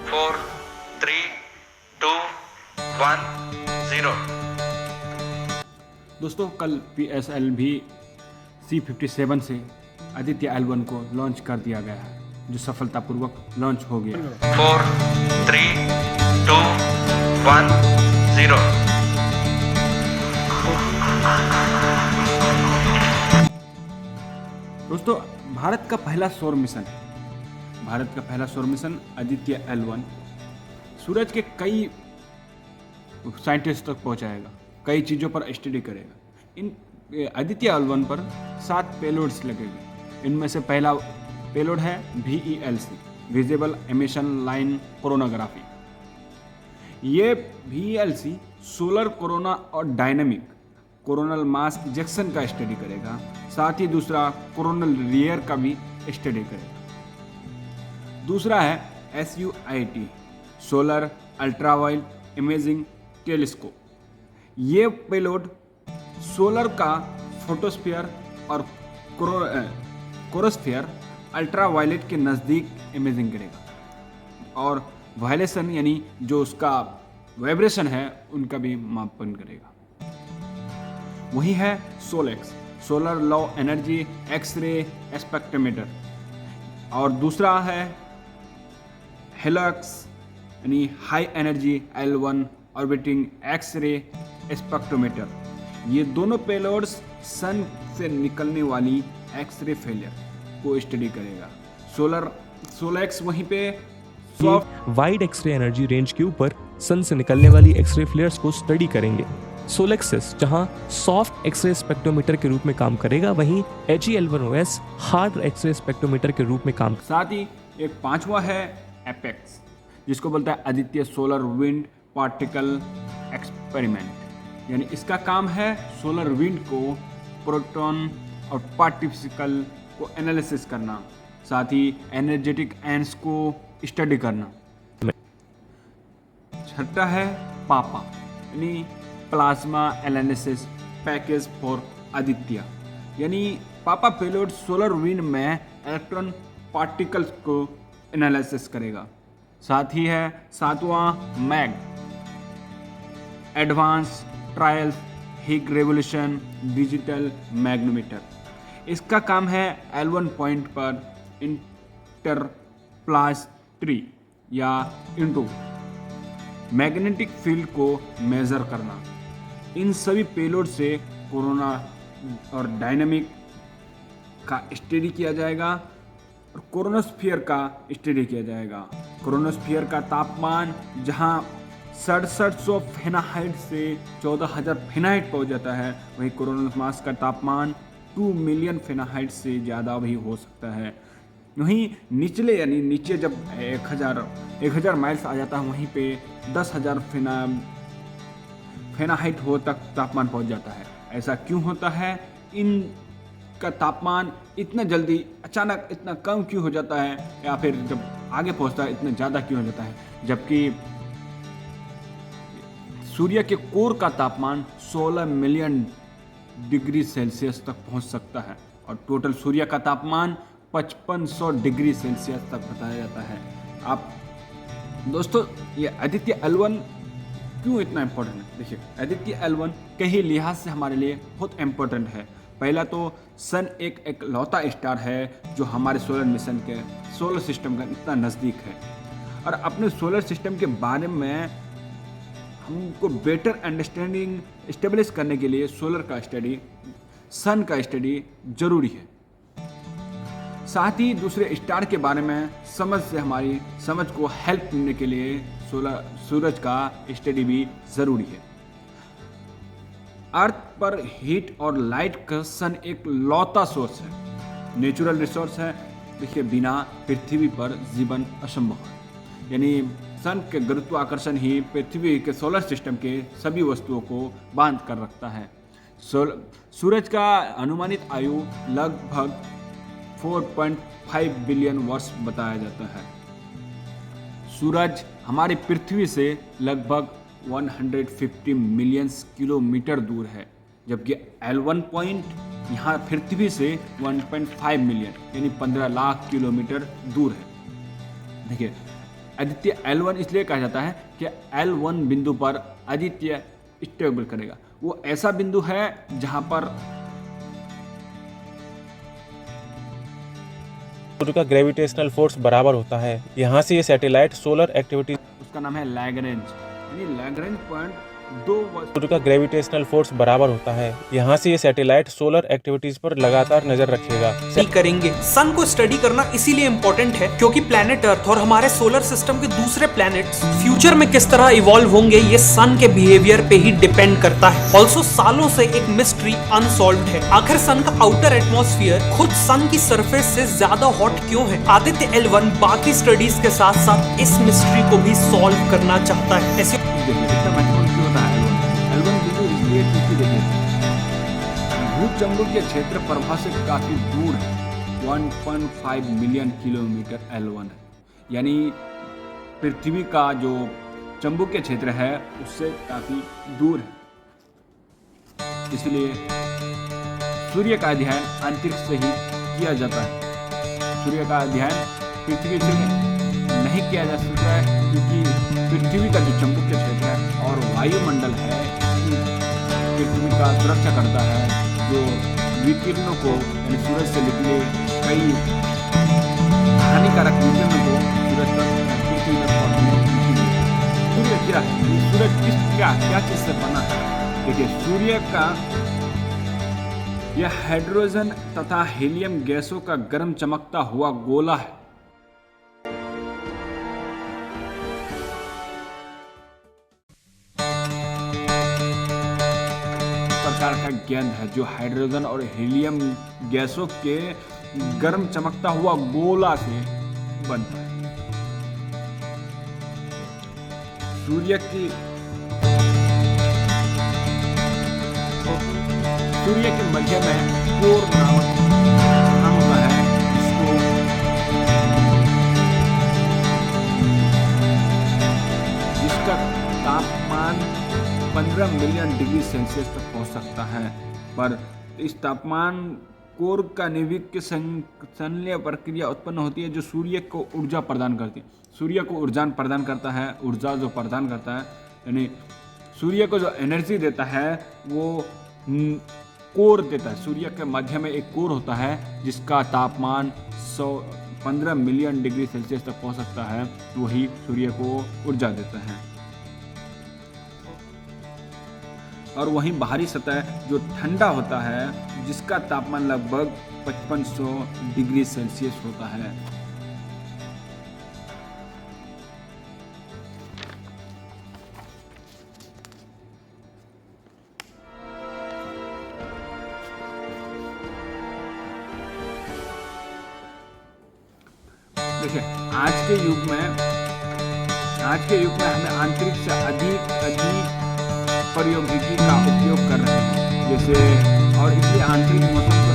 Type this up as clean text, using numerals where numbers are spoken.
4, 3, 2, 1, 0। दोस्तों कल PSLV C57 से आदित्य L1 को लॉन्च कर दिया गया है, जो सफलतापूर्वक लॉन्च हो गया। 4, 3, 2, 1, 0। दोस्तों भारत का पहला सौर मिशन आदित्य L1 सूरज के कई साइंटिस्ट तक पहुंचाएगा, कई चीज़ों पर स्टडी करेगा। इन आदित्य L1 पर 7 पेलोड्स लगेंगे। इनमें से पहला पेलोड है VELC, विजिबल एमिशन लाइन कोरोनाग्राफी। ये VELC सोलर कोरोना और डायनेमिक कोरोनल मास इजेक्शन का स्टडी करेगा। साथ ही दूसरा कोरोनल रियर का भी स्टडी करेगा। दूसरा है SUIT, solar ultraviolet imaging telescope. ये पेलोड सोलर का फोटोस्फीयर और कोरोस्फीयर अल्ट्रावायलेट के नज़दीक इमेजिंग करेगा और वायलेशन यानी जो उसका वाइब्रेशन है उनका भी मापन करेगा। वही है SoLEXS, solar low energy x ray spectrometer. और दूसरा है हेलक्स यानी high energy L1 orbiting x ray spectrometer. ये दोनों पेलोड्स सन से निकलने वाली एक्सरे फेलियर को स्टडी करेगा। सोलेक्स वहीं पे वाइड एक्सरे एनर्जी रेंज के ऊपर सन से निकलने वाली एक्सरे फ्लेयर्स को स्टडी करेंगे। सोलेक्सिस जहां सॉफ्ट एक्सरे स्पेक्ट्रोमीटर के रूप में काम करेगा, वहीं HEL1OS हार्ड एक्सरे स्पेक्ट्रोमीटर के रूप में काम। साथ ही एक पांचवा है एपेक्स, जिसको बोलता है Aditya solar wind particle experiment. यानी इसका काम है सोलर विंड को, प्रोटॉन और पार्टिकल को एनालिसिस करना, साथ ही एनर्जेटिक एंड्स को स्टडी करना। छठा है पापा यानी plasma analysis package for Aditya. यानी पापा पेलोड सोलर विंड में इलेक्ट्रॉन पार्टिकल्स को एनालिसिस करेगा। साथ ही है सातवां MAG, advance triaxial high revolution digital magnetometer. इसका काम है L1 पॉइंट पर इंटरप्लास्ट्री या इंटू मैग्नेटिक फील्ड को मेजर करना। इन सभी पेलोड से कोरोना और डायनामिक का स्टडी किया जाएगा और कोरोनोस्फीयर का स्टडी किया जाएगा। कोरोनोस्फीयर का तापमान जहां 6700 फ़ारेनहाइट से 14000 फ़ारेनहाइट पहुंच जाता है, वहीं कोरोनल मास का तापमान 2 मिलियन फ़ारेनहाइट से ज़्यादा भी हो सकता है। वहीं निचले यानी नीचे जब 1000 माइल्स आ जाता है, वहीं पे 10,000 फ़ारेनहाइट हो तक तापमान पहुंच जाता है। ऐसा क्यों होता है? इनका तापमान इतना जल्दी अचानक इतना कम क्यों हो जाता है, या फिर जब आगे पहुंचता है इतना ज़्यादा क्यों हो जाता है? जबकि सूर्य के कोर का तापमान 16 मिलियन डिग्री सेल्सियस तक पहुंच सकता है और टोटल सूर्य का तापमान 5500 डिग्री सेल्सियस तक बताया जाता है। आप दोस्तों ये आदित्य L1 क्यों इतना इम्पोर्टेंट है? देखिए आदित्य L1 कई लिहाज से हमारे लिए बहुत इम्पोर्टेंट है। पहला तो सन एक इकलौता स्टार है जो हमारे सोलर सिस्टम का इतना नज़दीक है, और अपने सोलर सिस्टम के बारे में हमको बेटर अंडरस्टैंडिंग इस्टेब्लिश करने के लिए सन का स्टडी जरूरी है। साथ ही दूसरे स्टार के बारे में हमारी समझ को हेल्प करने के लिए सूरज का स्टडी भी ज़रूरी है। अर्थ पर हीट और लाइट का सन एक लौता सोर्स है, नेचुरल रिसोर्स है। देखिए बिना पृथ्वी पर जीवन असंभव है। यानी सन के गुरुत्वाकर्षण ही पृथ्वी के सोलर सिस्टम के सभी वस्तुओं को बांध कर रखता है। सूरज का अनुमानित आयु लगभग 4.5 बिलियन वर्ष बताया जाता है। सूरज हमारी पृथ्वी से लगभग 150 मिलियन किलोमीटर दूर है, जबकि L1 पॉइंट यहाँ पृथ्वी से 1.5 मिलियन यानी 15 लाख किलोमीटर दूर है। देखिए आदित्य L1 इसलिए कहा जाता है कि L1 बिंदु पर आदित्य स्टेबल करेगा। वो ऐसा बिंदु है जहां पर सूर्य का ग्रेविटेशनल फोर्स बराबर होता है। यहाँ से ये सैटेलाइट सोलर एक्टिविटी उसका नाम है लैग्रेंज, यानी लैग्रेंज पॉइंट दो सूर्य का ग्रेविटेशनल फोर्स बराबर होता है। यहाँ से ये सैटेलाइट सोलर एक्टिविटीज पर लगातार नजर रखेगा। स्टडी करेंगे। सन को स्टडी करना इसीलिए इम्पोर्टेंट है क्योंकि प्लैनेट अर्थ और हमारे सोलर सिस्टम के दूसरे प्लैनेट्स फ्यूचर में किस तरह इवॉल्व होंगे ये सन के बिहेवियर पे ही डिपेंड करता है। ऑल्सो सालों से एक मिस्ट्री अनसॉल्व्ड है। आखिर सन का आउटर एटमॉस्फेयर खुद सन की सरफेस से ज्यादा हॉट क्यों है? आदित्य L1 बाकी स्टडीज के साथ साथ इस मिस्ट्री को भी सॉल्व करना चाहता है। ऐसे भूचंबुल के क्षेत्र प्रभा से काफी दूर है, 1.5 मिलियन किलोमीटर L1 है, यानी पृथ्वी का जो चंबुक के क्षेत्र है उससे काफी दूर है। इसलिए सूर्य का अध्ययन अंतरिक्ष से ही किया जाता है। सूर्य का अध्ययन पृथ्वी से नहीं किया जा सकता है क्योंकि पृथ्वी का जो चंबुक के क्षेत्र है और वायुमंडल है पृथ्वी का सुरक्षा करता है, जो विकिरणों को यानी सूरज से निकले कई हानिकारक विकिरणों को सूरज तक पृथ्वी में पहुंचने नहीं देता। सूरज क्या चीज से बना है? देखिए, सूर्य का यह हाइड्रोजन तथा हीलियम गैसों का गर्म चमकता हुआ गोला है। प्रकार का गेंद है जो हाइड्रोजन और हीलियम गैसों के गर्म चमकता हुआ गोला से बनता है। सूर्य के मध्य में कोर नामक स्थान होता है जिसका तापमान 15 मिलियन डिग्री सेल्सियस तक पहुंच सकता है। पर इस तापमान कोर का नाभिक के संलयन प्रक्रिया उत्पन्न होती है जो सूर्य को ऊर्जा प्रदान करती है। सूर्य को ऊर्जा प्रदान करता है, ऊर्जा जो प्रदान करता है यानी सूर्य को जो एनर्जी देता है वो कोर देता है। सूर्य के मध्य में एक कोर होता है जिसका तापमान 15 मिलियन डिग्री सेल्सियस तक पहुंच सकता है, तो वही सूर्य को ऊर्जा देता है। और वहीं बाहरी सतह जो ठंडा होता है जिसका तापमान लगभग 5500 डिग्री सेल्सियस होता है। देखिए, आज के युग में हमें आंतरिक से अधिक प्रौद्योगिकी का उपयोग कर रहे हैं, जैसे और इसलिए आंतरिक मौसम को